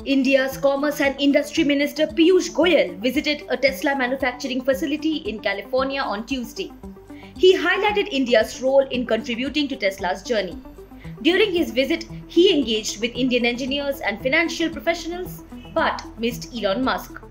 India's Commerce and Industry Minister Piyush Goyal visited a Tesla manufacturing facility in California on Tuesday. He highlighted India's role in contributing to Tesla's journey. During his visit, he engaged with Indian engineers and financial professionals, but missed Elon Musk.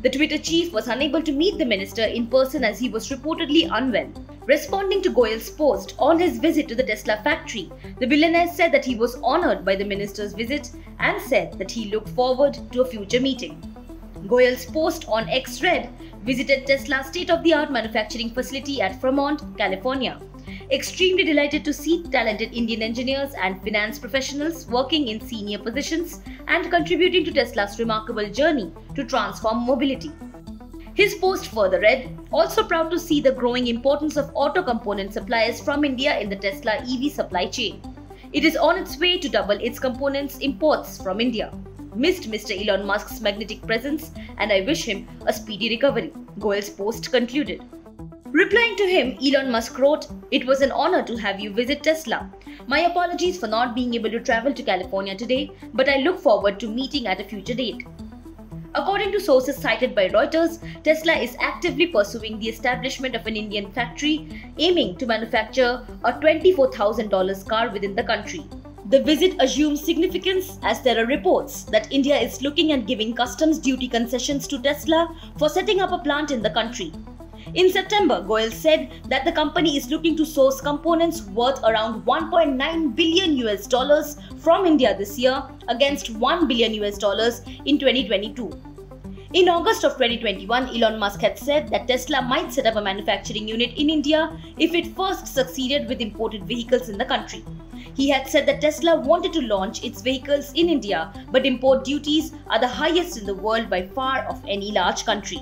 The Twitter chief was unable to meet the minister in person as he was reportedly unwell. Responding to Goyal's post on his visit to the Tesla factory, the billionaire said that he was honored by the minister's visit and said that he looked forward to a future meeting. Goyal's post on X read, visited Tesla's state-of-the-art manufacturing facility at Fremont, California. Extremely delighted to see talented Indian engineers and finance professionals working in senior positions and contributing to Tesla's remarkable journey to transform mobility. His post further read, also proud to see the growing importance of auto component suppliers from India in the Tesla EV supply chain. It is on its way to double its components imports from India. Missed Mr. Elon Musk's magnetic presence and I wish him a speedy recovery, Goyal's post concluded. Replying to him, Elon Musk wrote, "It was an honor to have you visit Tesla. My apologies for not being able to travel to California today, but I look forward to meeting at a future date." According to sources cited by Reuters, Tesla is actively pursuing the establishment of an Indian factory aiming to manufacture a $24,000 car within the country. The visit assumes significance as there are reports that India is looking at giving customs duty concessions to Tesla for setting up a plant in the country. In September, Goyal said that the company is looking to source components worth around $1.9 billion from India this year against $1 billion in 2022. In August of 2021, Elon Musk had said that Tesla might set up a manufacturing unit in India if it first succeeded with imported vehicles in the country. He had said that Tesla wanted to launch its vehicles in India, but import duties are the highest in the world by far of any large country.